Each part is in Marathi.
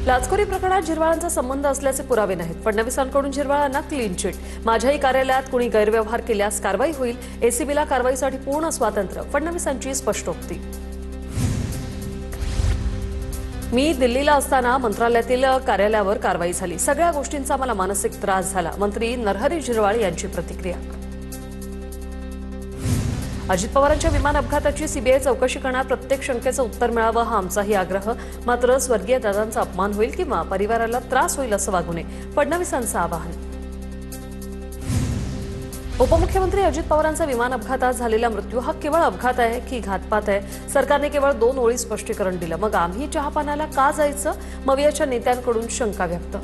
लाचखोरी प्रकरणात झिरवाळांचा संबंध असल्याचे पुरावे नाहीत. फडणवीसांकडून झिरवाळांना क्लीन चिट. माझ्याही कार्यालयात कुणी गैरव्यवहार केल्यास कारवाई होईल. एसीबीला कारवाईसाठी पूर्ण स्वातंत्र्य. फडणवीसांची स्पष्टोक्ती. मी दिल्लीला असताना मंत्रालयातील कार्यालयावर कारवाई झाली. सगळ्या गोष्टींचा मला मानसिक त्रास झाला. मंत्री नरहरी झिरवाळ यांची प्रतिक्रिया. अजित पवारांच्या विमान अपघाताची सीबीआय चौकशी करणार. प्रत्येक शंकेचं उत्तर मिळावं हा आमचाही आग्रह. मात्र स्वर्गीय दादांचा अपमान होईल किंवा परिवाराला त्रास होईल असं वागू नये, फडणवीसांचं आवाहन. उपमुख्यमंत्री अजित पवारांचा विमान अपघातात झालेला मृत्यू हा केवळ अपघात आहे की घातपात आहे? सरकारने केवळ 2 ओळी स्पष्टीकरण दिलं. मग आम्ही चहापानाला का जायचं? मवियाच्या नेत्यांकडून शंका व्यक्त.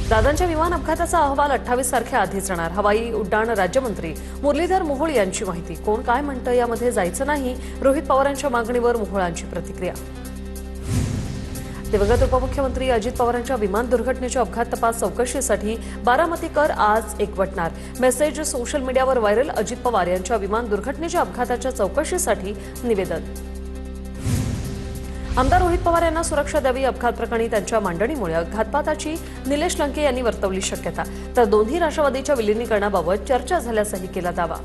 दादांच्या विमान अपघाताचा अहवाल 28 तारखे आधीच येणार. हवाई उड्डाण राज्यमंत्री मुरलीधर मोहोळ यांची माहिती. कोण काय म्हणतं यामध्ये जायचं नाही. रोहित पवारांच्या मागणीवर मोहोळांची प्रतिक्रिया. दिवंगत उपमुख्यमंत्री अजित पवारांच्या विमान दुर्घटनेच्या अपघात तपास चौकशीसाठी बारामतीकर आज एकवटणार. मेसेज सोशल मीडियावर व्हायरल. अजित पवार यांच्या विमान दुर्घटनेच्या अपघाताच्या चौकशीसाठी निवेदन. आमदार रोहित पवार यांना सुरक्षा द्यावी. अपघात प्रकरणी त्यांच्या मांडणीमुळे घातपाताची निलेश लंके यांनी वर्तवली शक्यता. तर दोन्ही राष्ट्रवादीच्या विलिनीकरणाबाबत चर्चा झाल्याचाही केला दावा.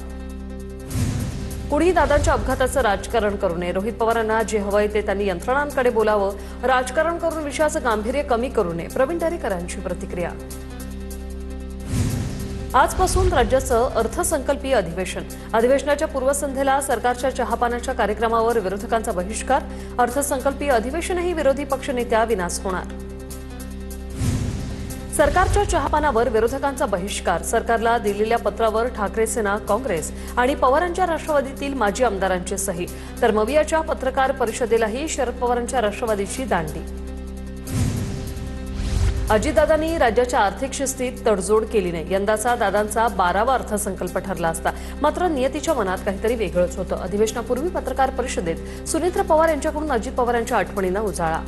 कुणीही दादांच्या अपघाताचं राजकारण करू नये. रोहित पवारांना जे हवंय ते त्यांनी यंत्रणांकडे बोलावं. राजकारण करून विषयाचं गांभीर्य कमी करू नये. प्रवीण दरेकरांची प्रतिक्रिया. आजपासून राज्याचं अर्थसंकल्पीय अधिवेशन. अधिवेशनाच्या पूर्वसंध्येला सरकारच्या चहापानाच्या कार्यक्रमावर विरोधकांचा बहिष्कार. अर्थसंकल्पीय अधिवेशनही विरोधी पक्षनेत्या विनाच होणार. सरकारच्या चहापानावर विरोधकांचा बहिष्कार. सरकारला दिलेल्या पत्रावर ठाकरे सेना, काँग्रेस आणि पवारांच्या राष्ट्रवादीतील माजी आमदारांची सही. तर मवियाच्या पत्रकार परिषदेलाही शरद पवारांच्या राष्ट्रवादीची दांडी. अजितदादांनी राज्याच्या आर्थिक शिस्तीत तडजोड केली नाही. यंदाचा दादांचा 12वा अर्थसंकल्प ठरला असता. मात्र नियतीच्या मनात काहीतरी वेगळंच होतं. अधिवेशनापूर्वी पत्रकार परिषदेत सुनेत्र पवार यांच्याकडून अजित पवारांच्या आठवणींना उजाळा.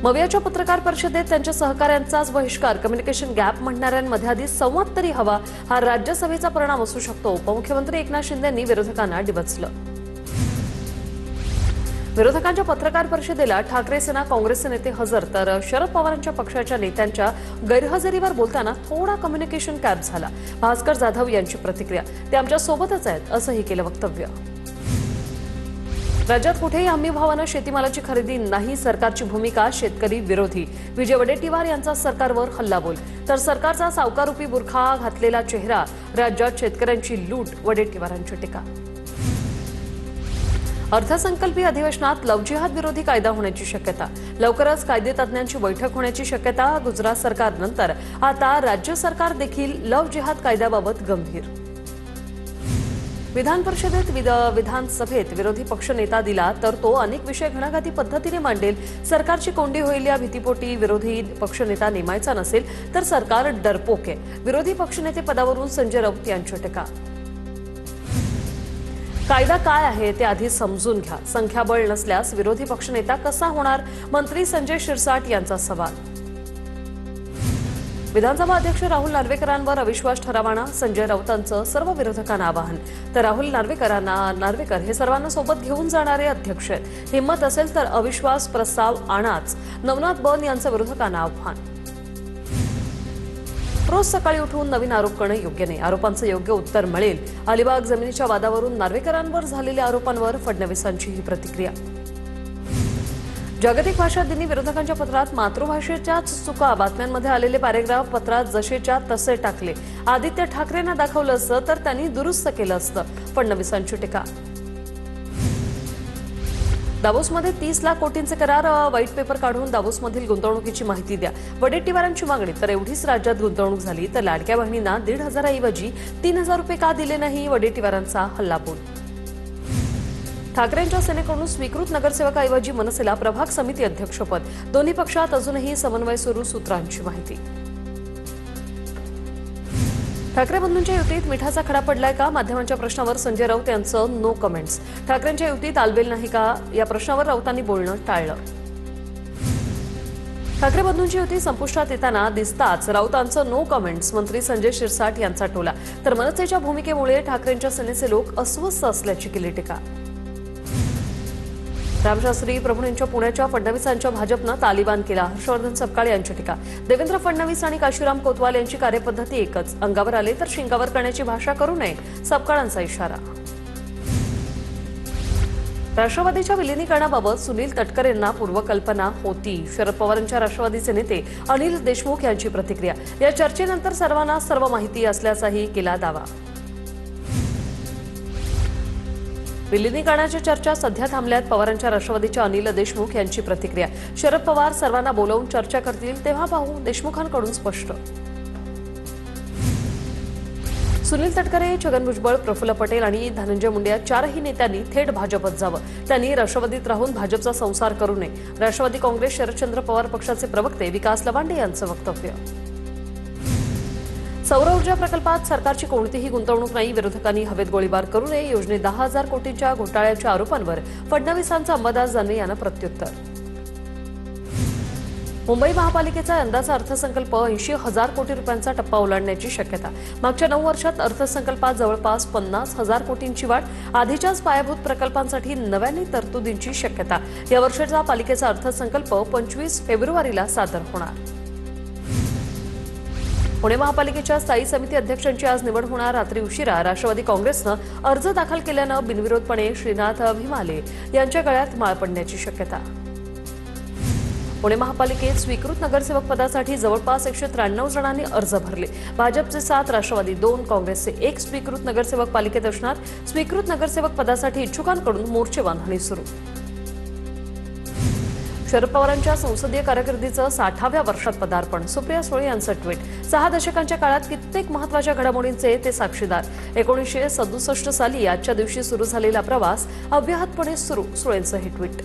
मवियाच्या पत्रकार परिषदेत त्यांच्या सहकाऱ्यांचाच बहिष्कार. कम्युनिकेशन गॅप म्हणणाऱ्यांमध्ये आधी संवाद तरी हवा. हा राज्यसभेचा परिणाम असू शकतो. उपमुख्यमंत्री एकनाथ शिंदेंनी विरोधकांना डिवचलं. विरोधकांच्या पत्रकार परिषदेला ठाकरे सेना, काँग्रेसचे नेते हजर. तर शरद पवारांच्या पक्षाच्या नेत्यांच्या गैरहजेरीवर बोलताना थोडा कम्युनिकेशन गॅप झाला. भास्कर जाधव यांची प्रतिक्रिया. ते आमच्या सोबतच आहेत असंही केलं वक्तव्य. राज्यात कुठेही हमीभावानं शेतीमालाची खरेदी नाही. सरकारची भूमिका शेतकरी विरोधी. विजय वडेट्टीवार यांचा सरकारवर हल्लाबोल. तर सरकारचा सावकाररूपी बुरखा घातलेला चेहरा. राज्यात शेतकऱ्यांची लूट. वडेट्टीवारांची टीका. अर्थसंकल्पीय अधिवेशनात लव्ह जिहाद विरोधी कायदा होण्याची शक्यता. लवकरच कायदेतज्ञांची बैठक होण्याची शक्यता. गुजरात सरकारनंतर आता राज्य सरकार देखील लव्ह जिहाद कायद्याबाबत गंभीर. विधान परिषदेत विधानसभेत विरोधी पक्षनेता दिला तर तो अनेक विषय घणाघाती पद्धतीने मांडेल. सरकारची कोंडी होईल या भीतीपोटी विरोधी पक्षनेता नेमायचा नसेल तर सरकार डरपोक आहे. विरोधी पक्षनेते पदावरून संजय राऊत यांची टीका. कायदा काय आहे ते आधी समजून घ्या. संख्याबळ नसल्यास विरोधी पक्षनेता कसा होणार? मंत्री संजय शिरसाट यांचा सवाल. विधानसभा अध्यक्ष राहुल नार्वेकरांवर अविश्वास ठरावाना. संजय राऊतांचं सर्व विरोधकांना आवाहन. तर राहुल नार्वेकर हे सर्वांना सोबत घेऊन जाणारे अध्यक्ष आहेत. हिंमत असेल तर अविश्वास प्रस्ताव आणाच. नवनाथ बन यांचं विरोधकांना आव्हान. रोज सकाळी उठून नवीन आरोप करणं योग्य नाही. आरोपांचं योग्य उत्तर मिळेल. अलिबाग जमिनीच्या वादावरून नार्वेकरांवर झालेल्या आरोपांवर फडणवीसांची ही प्रतिक्रिया. जागतिक भाषा दिनी विरोधकांच्या पत्रात मातृभाषेच्याच चुका. बातम्यांमध्ये आलेले पॅरेग्राफ पत्रात जसेच्या तसे टाकले. आदित्य ठाकरेंना दाखवलं असतं तर त्यांनी दुरुस्त केलं असतं. फडणवीसांची टीका. दावोसमध्ये 30 लाख कोटींचे करार. व्हाईट पेपर काढून दावोसमधील गुंतवणुकीची माहिती द्या. वडेट्टीवारांची मागणी. तर एवढीच राज्यात गुंतवणूक झाली तर लाडक्या बहिणींना 1,500 ऐवजी 3,000 रुपये का दिले नाही? वडेट्टीवारांचा हल्लाबोल. ठाकरेंच्या सेनेकडून स्वीकृत नगरसेवकाऐवजी मनसेला प्रभाग समिती अध्यक्षपद. दोन्ही पक्षात अजूनही समन्वय सुरू. सूत्रांची माहिती. ठाकरे बंधूंच्या युतीत मिठाचा खडा पडलाय का? माध्यमांच्या प्रश्नावर संजय राऊत यांचं नो कमेंट्स. ठाकरेंच्या युतीत आलबेल नाही का या प्रश्नावर राऊतांनी बोलणं टाळलं. ठाकरे बंधूंची युती संपुष्टात येताना दिसताच राऊतांचं नो कमेंट्स. मंत्री संजय शिरसाट यांचा टोला. तर मनसेच्या भूमिकेमुळे ठाकरेंच्या सेनेचे लोक अस्वस्थ असल्याची केली टीका. रामशास्त्री प्रभूंच्या पुण्याच्या फडणवीसांच्या भाजपनं तालिबान केला. हर्षवर्धन सपकाळ यांची टीका. देवेंद्र फडणवीस आणि काशीराम कोतवाल यांची कार्यपद्धती एकच. अंगावर आले तर शिंगावर करण्याची भाषा करू नये, सपकाळांचा इशारा. राष्ट्रवादीच्या विलिनीकरणाबाबत सुनील तटकरे यांना पूर्वकल्पना होती. शरद पवारांच्या राष्ट्रवादीचे नेते अनिल देशमुख यांची प्रतिक्रिया. या चर्चेनंतर सर्वांना सर्व माहिती असल्याचाही केला दावा. विलिनीकरणाच्या चर्चा सध्या थांबल्यात. पवारांच्या राष्ट्रवादीच्या अनिल देशमुख यांची प्रतिक्रिया. शरद पवार सर्वांना बोलावून चर्चा करतील तेव्हा पाहू, देशमुखांकडून स्पष्ट. सुनील तटकरे, छगन भुजबळ, प्रफुल्ल पटेल आणि धनंजय मुंडे या चारही नेत्यांनी थेट भाजपत जावं. त्यांनी राष्ट्रवादीत राहून भाजपचा संसार करू नये. राष्ट्रवादी काँग्रेस शरदचंद्र पवार पक्षाचे प्रवक्ते विकास लवांडे यांचं वक्तव्य. सौर ऊर्जा प्रकल्पात सरकारची कोणतीही गुंतवणूक नाही. विरोधकांनी हवेत गोळीबार करू नये. योजनेत 10,000 कोटींच्या घोटाळ्याच्या आरोपांवर फडणवीसांचा अंबादास दानवे यांना प्रत्युत्तर. मुंबई महापालिकेचा यंदाचा अर्थसंकल्प 80,000 कोटी रुपयांचा टप्पा ओलांडण्याची शक्यता. मागच्या 9 वर्षात अर्थसंकल्पात जवळपास 50,000 कोटींची वाढ. आधीच्याच पायाभूत प्रकल्पांसाठी नव्याने तरतुदींची शक्यता. या वर्षाचा पालिकेचा अर्थसंकल्प 25 फेब्रुवारीला सादर होणार. पुणे महापालिकेच्या स्थायी समिती अध्यक्षांची आज निवड होणार. रात्री उशिरा राष्ट्रवादी काँग्रेसनं अर्ज दाखल केल्यानं बिनविरोधपणे श्रीनाथ भिमाले यांच्या गळ्यात माळ पडण्याची शक्यता. पुणे महापालिकेत स्वीकृत नगरसेवक पदासाठी जवळपास 193 जणांनी अर्ज भरले. भाजपचे 7, राष्ट्रवादी 2, काँग्रेसचे 1 स्वीकृत नगरसेवक पालिकेत असणार. स्वीकृत नगरसेवक पदासाठी इच्छुकांकडून मोर्चे बांधणी सुरू. शरद पवारांच्या संसदीय कारकिर्दीचं 60व्या वर्षात पदार्पण. सुप्रिया सुळे यांचं ट्विट. 6 दशकांच्या काळात कित्येक महत्त्वाच्या घडामोडींचे ते साक्षीदार. 1967 साली आजच्या दिवशी सुरू झालेला प्रवास अव्याहतपणे सुरू. सुळेंचं हे ट्विट.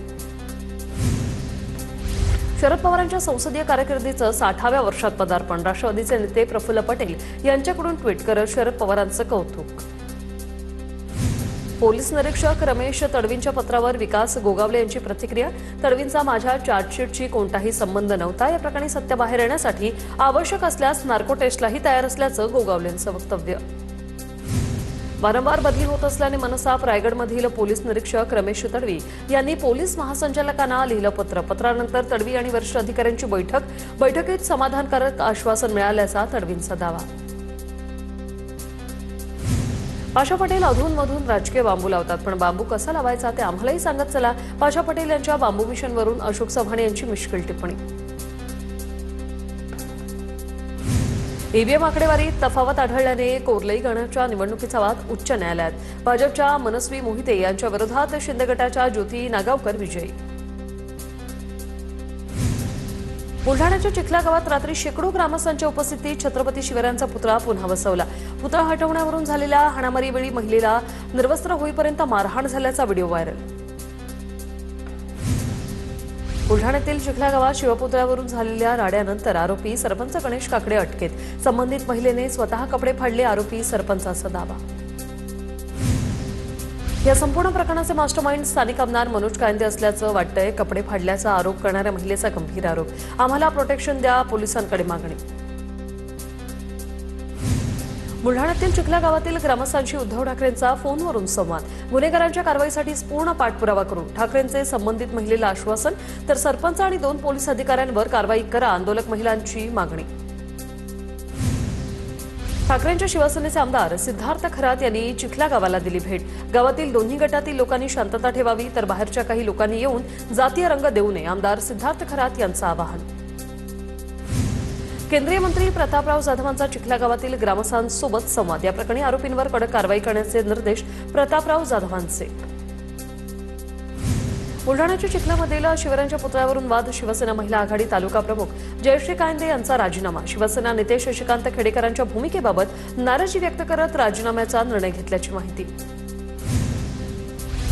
शरद पवारांच्या संसदीय कारकिर्दीचं 60व्या वर्षात पदार्पण. राष्ट्रवादीचे नेते प्रफुल्ल पटेल यांच्याकडून ट्विट करत शरद पवारांचं कौतुक. पोलीस निरीक्षक रमेश तडवींच्या पत्रावर विकास गोगावले यांची प्रतिक्रिया. तडवींचा माझ्या चार्जशीटशी कोणताही संबंध नव्हता. या प्रकरणी सत्य बाहेर येण्यासाठी आवश्यक असल्यास नार्को टेस्टलाही तयार असल्याचं गोगावलेंचं वक्तव्य. वारंवार बदली होत असल्याने मनसाप रायगडमधील पोलीस निरीक्षक रमेश तडवी यांनी पोलीस महासंचालकांना लिहिलं पत्र. पत्रानंतर तडवी आणि वरिष्ठ अधिकाऱ्यांची बैठकीत समाधानकारक आश्वासन मिळाल्याचा तडवींचा दावा. पाशा पटेल अधूनमधून राजकीय बांबू लावतात, पण बांबू कसा लावायचा ते आम्हालाही सांगत चला. पाशा पटेल यांच्या बांबू मिशनवरून अशोक चव्हाण यांची मिश्किल टिप्पणी. ईव्हीएम आकडेवारीत तफावत आढळल्याने कोरलई गणाच्या निवडणुकीचा वाद उच्च न्यायालयात. भाजपच्या मनस्वी मोहिते यांच्या विरोधात शिंदे गटाच्या ज्योती नागावकर विजयी. बुलढाण्याच्या चिखला गावात रात्री शेकडो ग्रामस्थांच्या उपस्थितीत छत्रपती शिवरायांचा पुतळा पुन्हा बसवला. पुतळा हटवण्यावरून झालेल्या हाणामारीवेळी महिलेला निर्वस्त्र होईपर्यंत मारहाण झाल्याचा व्हिडिओ व्हायरल. बुलढाण्यातील चिखला गावात शिवपुतळ्यावरून झालेल्या राड्यानंतर आरोपी सरपंच गणेश काकडे अटकेत. संबंधित महिलेने स्वतः कपडे फाडले. आरोपी सरपंचाचा दावा. या संपूर्ण प्रकरणाचे मास्टरमाइंड स्थानिक आमदार मनोज कायंदे असल्याचं वाटतंय. कपडे फाडल्याचा आरोप करणाऱ्या महिलेचा गंभीर आरोप. आम्हाला प्रोटेक्शन द्या, पोलिसांकडे मागणी. बुलढाण्यातील चिखला गावातील ग्रामस्थांशी उद्धव ठाकरेंचा फोनवरून संवाद. गुन्हेगारांच्या कारवाईसाठी पूर्ण पाठपुरावा करू. ठाकरेंचे संबंधित महिलेला आश्वासन, तर सरपंच आणि 2 पोलीस अधिकाऱ्यांवर कारवाई करा. आंदोलक महिलांची मागणी. ठाकरेंच्या शिवसेनेचे आमदार सिद्धार्थ खरात यांनी चिखला गावाला दिली भेट. गावातील दोन्ही गटातील लोकांनी शांतता ठेवावी, तर बाहेरच्या काही लोकांनी येऊन जातीय रंग देऊ नये. आमदार सिद्धार्थ खरात यांचं आवाहन. केंद्रीय मंत्री प्रतापराव जाधवांचा चिखला गावातील ग्रामस्थांसोबत संवाद. या प्रकरणी आरोपींवर कडक कारवाई करण्याचे निर्देश प्रतापराव जाधवांचे. बुलढाण्याच्या चिखलामधील शिवरायांच्या पुतळ्यावरून वाद. शिवसेना महिला आघाडी तालुका प्रमुख जयश्री कायंदे यांचा राजीनामा. शिवसेना नेते शशिकांत खेडेकरांच्या भूमिकेबाबत नाराजी व्यक्त करत राजीनाम्याचा निर्णय घेतल्याची माहिती.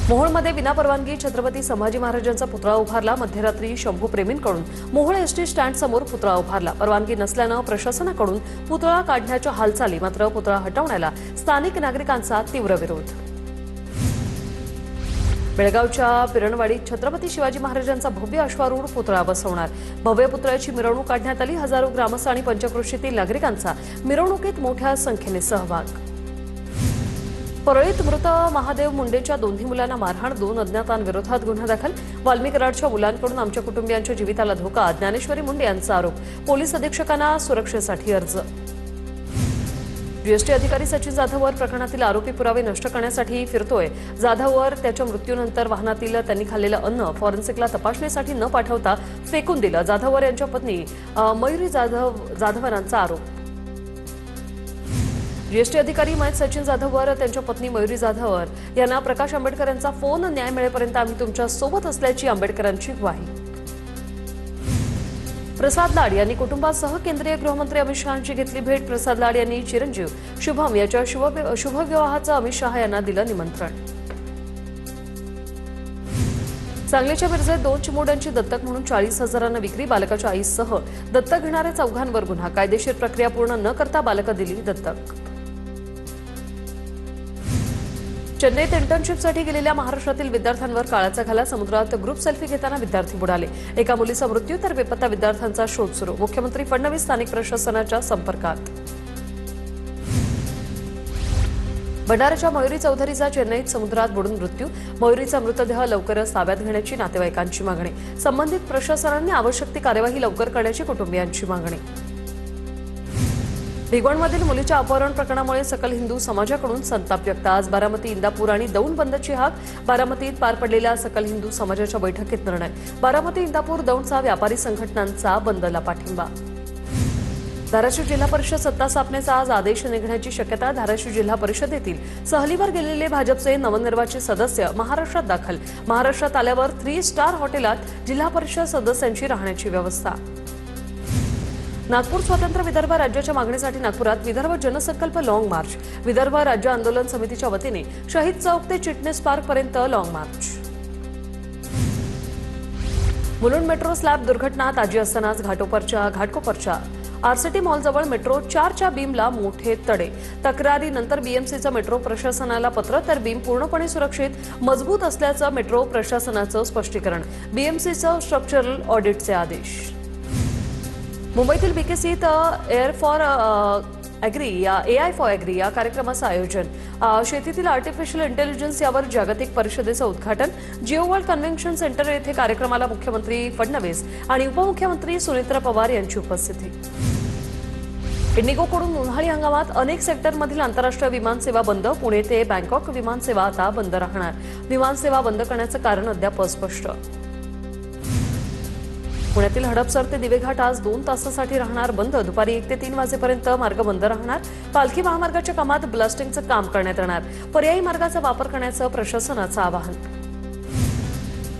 मोहोळमध्ये विनापरवानगी छत्रपती संभाजी महाराजांचा पुतळा उभारला. मध्यरात्री शंभू प्रेमींकडून मोहोळ एसटी स्टँड समोर पुतळा उभारला. परवानगी नसल्यानं प्रशासनाकडून पुतळा काढण्याच्या हालचाली. मात्र पुतळा हटवण्याला स्थानिक नागरिकांचा तीव्र विरोध. बेळगावच्या पिरणवाडीत छत्रपती शिवाजी महाराजांचा भव्य अश्वारूढ पुतळा बसवणार. भव्य पुतळ्याची मिरवणूक काढण्यात आली. हजारो ग्रामस्थ आणि पंचक्रोशीतील नागरिकांचा मिरवणुकीत मोठ्या संख्येने सहभाग. परळीत मृत महादेव मुंडेच्या दोन्ही मुलांना मारहाण, 2 अज्ञातांविरोधात गुन्हा दाखल. वाल्मी कराडच्या मुलांकडून आमच्या कुटुंबियांच्या जीविताला धोका, ज्ञानेश्वरी मुंडे यांचा आरोप. पोलीस अधीक्षकांना सुरक्षेसाठी अर्ज. जीएसटी अधिकारी सचिन जाधववर प्रकरणातील आरोपी पुरावे नष्ट करण्यासाठी फिरतोय. जाधववर त्याच्या मृत्यूनंतर वाहनातील त्यांनी खाल्लेलं अन्न फॉरेन्सिकला तपासणीसाठी न पाठवता फेकून दिलं. जाधववर यांच्या पत्नी मयुरी जाधवांचा आरोप. जीएसटी अधिकारी मयत सचिन जाधववर त्यांच्या पत्नी मयुरी जाधवर यांना प्रकाश आंबेडकर यांचा फोन, न्याय मिळेपर्यंत आम्ही तुमच्या सोबत असल्याची आंबेडकरांची ग्वाही. प्रसाद लाड यांनी कुटुंबासह केंद्रीय गृहमंत्री अमित शहांची घेतली भेट. प्रसाद लाड यांनी चिरंजीव शुभम याच्या शुभविवाहाचं अमित शहा यांना दिलं निमंत्रण. सांगलीच्या मिरजेत 2 चिमुरड्यांची दत्तक म्हणून 40,000 विक्री. बालकाच्या आईसह दत्तक घेणाऱ्या 4 गुन्हा. कायदेशीर प्रक्रिया पूर्ण न करता बालकं दिली दत्तक. चेन्नईत इंटर्नशिपसाठी गेलेल्या महाराष्ट्रातील विद्यार्थ्यांवर काळाचा घाला. समुद्रात ग्रुप सेल्फी घेताना विद्यार्थी बुडाले. एका मुलीचा मृत्यू तर बेपत्ता विद्यार्थ्यांचा शोध सुरू. मुख्यमंत्री फडणवीस स्थानिक प्रशासनाच्या संपर्कात. भंडाऱ्याच्या मयुरी चौधरीचा चेन्नईत समुद्रात बुडून मृत्यू. मयुरीचा मृतदेह लवकरच ताब्यात घेण्याची नातेवाईकांची मागणी. संबंधित प्रशासनाने आवश्यक ती कार्यवाही लवकर करण्याची कुटुंबियांची मागणी. भिगवणमधील मुलीच्या अपहरण प्रकरणामुळे सकल हिंदू समाजाकडून संताप व्यक्त. आज बारामती, इंदापूर आणि दौंड बंदची हाक. बारामतीत पार पडलेल्या सकल हिंदू समाजाच्या बैठकीत निर्णय. बारामती, इंदापूर, दौंडचा व्यापारी संघटनांचा बंदला पाठिंबा. धाराशिव जिल्हा परिषद सत्ता स्थापनेचा आज आदेश निघण्याची शक्यता. धाराशिव जिल्हा परिषदेतील सहलीवर गेलेले भाजपचे नवनिर्वाचित सदस्य महाराष्ट्रात दाखल. महाराष्ट्रात आल्यावर 3 स्टार हॉटेलात जिल्हा परिषद सदस्यांची राहण्याची व्यवस्था. नागपूर स्वतंत्र विदर्भ राज्याच्या मागणीसाठी नागपुरात विदर्भ जनसंकल्प लॉंग मार्च. विदर्भ राज्य आंदोलन समितीच्या वतीने शहीद चौक ते चिटणीस पार्क पर्यंत long march. Mulund metro slab दुर्घटना. ताजी असतानाच घाटकोपरच्या आरसीटी मॉलजवळ मेट्रो 4च्या बीमला मोठे तडे. तक्रारीनंतर बीएमसीचं मेट्रो प्रशासनाला पत्र, तर बीम पूर्णपणे सुरक्षित मजबूत असल्याचं मेट्रो प्रशासनाचं स्पष्टीकरण. बीएमसीचं स्ट्रक्चरल ऑडिटचे आदेश. मुंबईतील बीकेसीत एअर फॉर ॲग्री या एआय फॉर ॲग्री या कार्यक्रमाचं आयोजन. शेतीतील आर्टिफिशियल इंटेलिजन्स यावर जागतिक परिषदेचं उद्घाटन. जिओ वर्ल्ड कन्व्हेन्शन सेंटर येथे कार्यक्रमाला मुख्यमंत्री फडणवीस आणि उपमुख्यमंत्री सुनेत्रा पवार यांची उपस्थिती. इंडिगोकडून उन्हाळी हंगामात अनेक सेक्टरमधील आंतरराष्ट्रीय विमानसेवा बंद. पुणे ते बँकॉक विमानसेवा आता बंद राहणार. विमानसेवा बंद करण्याचं कारण अद्याप अस्पष्ट. पुण्यातील हडपसर ते दिवेघाट आज 2 तासासाठी राहणार बंद. दुपारी 1 ते 3 वाजेपर्यंत मार्ग बंद राहणार. पालखी महामार्गाच्या कामात ब्लास्टिंगचं काम करण्यात येणार. पर्यायी मार्गाचा वापर करण्याचं प्रशासनाचं आवाहन.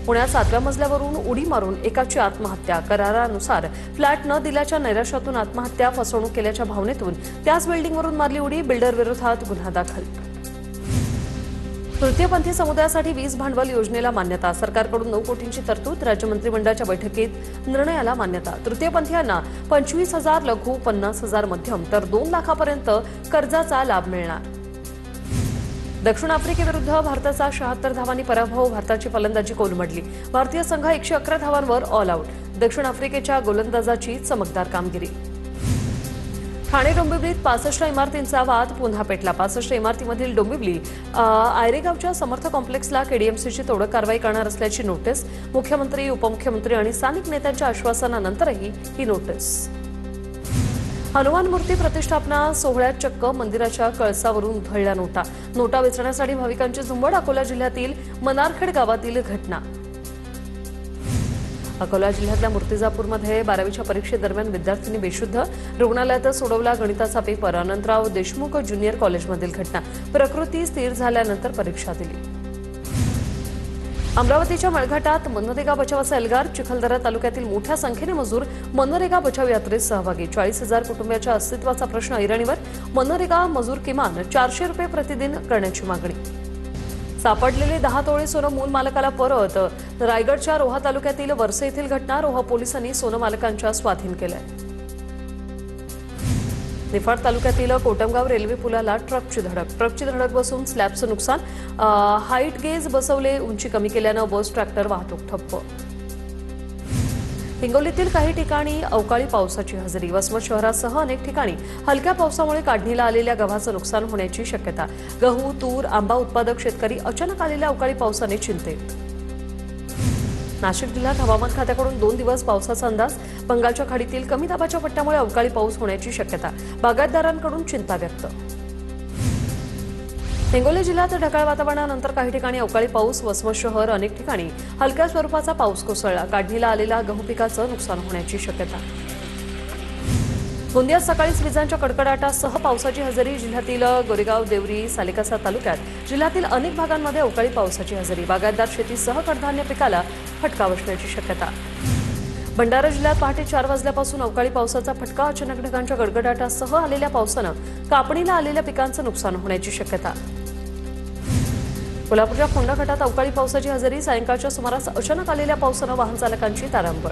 पुण्यात 7व्या मजल्यावरून उडी मारून एकाची आत्महत्या. करारानुसार फ्लॅट न दिल्याच्या नैराश्यातून आत्महत्या. फसवणूक केल्याच्या भावनेतून त्याच बिल्डिंगवरून मारली उडी. बिल्डर विरोधात गुन्हा दाखल. तृतीयपंथी समुदायासाठी वीज भांडवल योजनेला मान्यता. सरकारकडून 9 कोटींची तरतूद. राज्य मंत्रिमंडळाच्या बैठकीत निर्णयाला मान्यता. तृतीयपंथीयांना 25,000 लघु, 50,000 मध्यम तर 2 लाखापर्यंत कर्जाचा लाभ मिळणार. दक्षिण आफ्रिकेविरुद्ध भारताचा 76 धावांनी पराभव. भारताची फलंदाजी कोलमडली. भारतीय संघ 111 धावांवर ऑल आऊट. दक्षिण आफ्रिकेच्या गोलंदाजाची चमकदार कामगिरी. ठाणे डोंबिवलीत 65 इमारतींचा वाद पुन्हा पेटला. 65 इमारतीमधील डोंबिवली आयरेगावच्या समर्थ कॉम्प्लेक्सला केडीएमसीची तोडक कारवाई करणार असल्याची नोटीस. मुख्यमंत्री, उपमुख्यमंत्री आणि स्थानिक नेत्यांच्या आश्वासनानंतरही ही नोटीस. हनुमान मूर्ती प्रतिष्ठापना सोहळ्यात चक्क मंदिराच्या कळसावरून उधळल्या नोटा. नोटा वेचण्यासाठी भाविकांची झुंबड. अकोला जिल्ह्यातील मनारखेड गावातील घटना. अकोला जिल्ह्यातल्या मूर्तिजापूरमध्ये 12वीच्या परीक्षेदरम्यान विद्यार्थिनी बेशुद्ध. रुग्णालयात सोडवला गणिताचा पेपर. अनंतराव देशमुख ज्युनियर कॉलेजमधील घटना. प्रकृती स्थिर झाल्यानंतर परीक्षा दिली. अमरावतीच्या मळघाटात मनरेगा बचावाचा एल्गार. चिखलदरा तालुक्यातील मोठ्या संख्येने मजूर मनरेगा बचाव यात्रेत सहभागी. 40,000 कुटुंबाच्या अस्तित्वाचा प्रश्न ऐरणीवर. मनरेगा मजूर किमान 400 रुपये प्रतिदिन करण्याची मागणी. सापडलेले 10 तोळे सोनं मूल मालकाला परत. रायगडच्या रोहा तालुक्यातील वरसे येथील घटना. रोहा पोलिसांनी सोनं मालकांच्या स्वाधीन केलंय. निफाड तालुक्यातील कोटमगाव रेल्वे पुलाला ट्रकची धडक बसून स्लॅबचं नुकसान. हाईट गेज बसवले. उंची कमी केल्यानं बस ट्रॅक्टर वाहतूक ठप्प. हिंगोलीतील काही ठिकाणी अवकाळी पावसाची हजेरी. वसमत शहरासह अनेक ठिकाणी हलक्या पावसामुळे काढणीला आलेल्या गव्हाचं नुकसान होण्याची शक्यता. गहू, तूर, आंबा उत्पादक शेतकरी अचानक आलेल्या अवकाळी पावसाने चिंतेत. नाशिक जिल्ह्यात हवामान खात्याकडून 2 दिवस पावसाचा अंदाज. बंगालच्या खाडीतील कमी दाबाच्या पट्ट्यामुळे अवकाळी पाऊस होण्याची शक्यता. बागायतदारांकडून चिंता व्यक्त. हिंगोली जिल्ह्यात ढगाळ वातावरणानंतर काही ठिकाणी अवकाळी पाऊस. वसमत शहर अनेक ठिकाणी हलक्या स्वरूपाचा पाऊस कोसळला. काढणीला आलेल्या गहू पिकाचं नुकसान होण्याची शक्यता. गोंदियात सकाळीच विजांच्या कडकडाटासह पावसाची हजेरी. जिल्ह्यातील गोरेगाव, देवरी, सालेकसा तालुक्यात जिल्ह्यातील अनेक भागांमध्ये अवकाळी पावसाची हजेरी. बागायतदार शेतीसह कडधान्य पिकाला फटका बसण्याची शक्यता. भंडारा जिल्ह्यात पहाटे 4 वाजल्यापासून अवकाळी पावसाचा फटका. अचानक ढगांच्या गडगडाटासह आलेल्या पावसानं कापणीला आलेल्या पिकांचं नुकसान होण्याची शक्यता. कोल्हापूरच्या फोंडा घाटात अवकाळी पावसाची हजेरी. सायंकाळच्या सुमारास अचानक आलेल्या पावसानं वाहन चालकांची तारांबळ.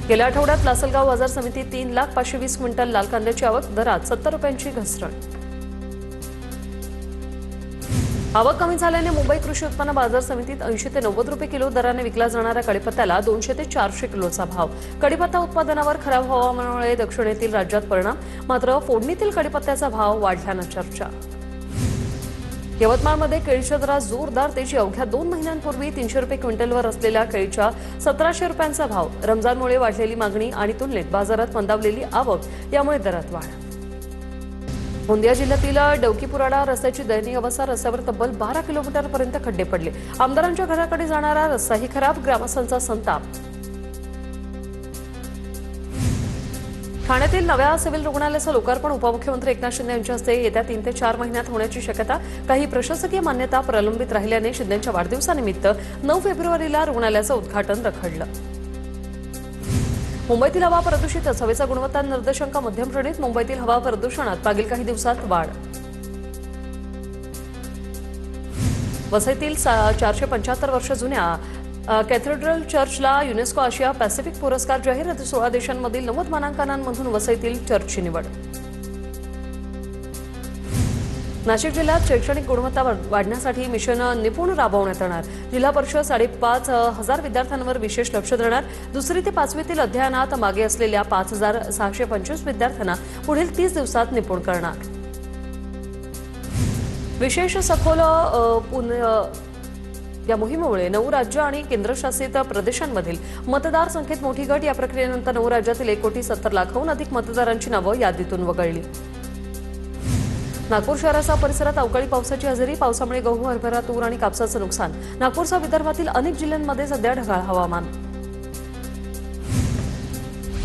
गेल्या आठवड्यात लासलगाव बाजार समितीत 3,520,000 क्विंटल लाल कांद्याची आवक. दरात 70 रुपयांची घसरण. आवक कमी झाल्याने मुंबई कृषी उत्पन्न बाजार समितीत 80 ते 90 रुपये किलो दराने विकला जाणाऱ्या कडीपत्त्याला 200 ते 400 किलोचा भाव. कडीपत्ता उत्पादनावर खराब हवामानामुळे दक्षिणेतील राज्यात परिणाम. मात्र फोडणीतील कडीपत्त्याचा भाव वाढल्यानं चर्चा. यवतमाळमध्ये केळीच्या दरात जोरदार तेजी. अवघ्या 2 महिन्यांपूर्वी 300 रुपये क्विंटलवर असलेल्या केळीच्या 1700 रुपयांचा भाव. रमजानमुळे वाढलेली मागणी आणि तुलनेत बाजारात मंदावलेली आवक यामुळे दरात वाढ. गोंदिया जिल्ह्यातील डवकीपुराडा रस्त्याची दयनीय अवस्था. रस्त्यावर तब्बल 12 किलोमीटरपर्यंत खड्डे पडले. आमदारांच्या घराकडे जाणारा रस्ताही खराब. ग्रामस्थांचा संताप. ठाण्यातील नव्या सिव्हिल रुग्णालयाचं लोकार्पण उपमुख्यमंत्री एकनाथ शिंदे यांच्या हस्ते येत्या 3 ते 4 महिन्यात होण्याची शक्यता. काही प्रशासकीय मान्यता प्रलंबित राहिल्याने शिंदेंच्या वाढदिवसानिमित्त 9 फेब्रुवारीला रुग्णालयाचं उद्घाटन रखडलं. मुंबईतील हवा प्रदूषित. हवेचा गुणवत्ता निर्देशांक मध्यम श्रेणीत. मुंबईतील हवा प्रदूषणात मागील काही दिवसात वाढ. वसईतील 475 वर्ष जुन्या कॅथेड्रल चर्चला युनेस्को आशिया पॅसिफिक पुरस्कार जाहीर. 16 देशांमधील 90 मानांकनांमधून वसईतील चर्चची निवड. नाशिक जिल्ह्यात शैक्षणिक गुणवत्ता वाढण्यासाठी मिशन निपुण राबवण्यात येणार. जिल्हा परिषद 5,500 विद्यार्थ्यांवर विशेष लक्ष देणार. 2री ते 5वीतील अध्ययनात मागे असलेल्या 5,625 विद्यार्थ्यांना पुढील 30 दिवसात निपुण करणार. विशेष सखोल या मोहिमेमुळे 9 राज्य आणि केंद्रशासित प्रदेशांमधील मतदारसंख्येत मोठी घट. या प्रक्रियेनंतर 9 राज्यातील 1,70,00,000हून अधिक मतदारांची नावं यादीतून वगळली. नागपूर शहरासह परिसरात अवकाळी पावसाची हजेरी. पावसामुळे गहू, हरभरा, तूर आणि कापसाचं नुकसान. नागपूरसह विदर्भातील अनेक जिल्ह्यांमध्ये सध्या ढगाळ हवामान.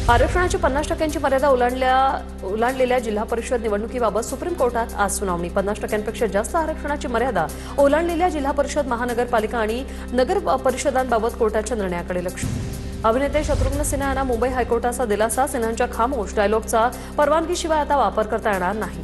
आरक्षणाची 50% मर्यादा ओलांडलेल्या जिल्हा परिषद निवडणुकीबाबत सुप्रीम कोर्टात आज सुनावणी. 50%पेक्षा जास्त आरक्षणाची मर्यादा ओलांडलेल्या जिल्हा परिषद, महानगरपालिका आणि नगर परिषदांबाबत कोर्टाच्या निर्णयाकडे लक्ष. अभिनेते शत्रुघ्न सिन्हा यांना मुंबई हायकोर्टाचा दिलासा. सिन्हांच्या खामोश डायलॉगचा परवानगीशिवाय आता वापर करता येणार नाही.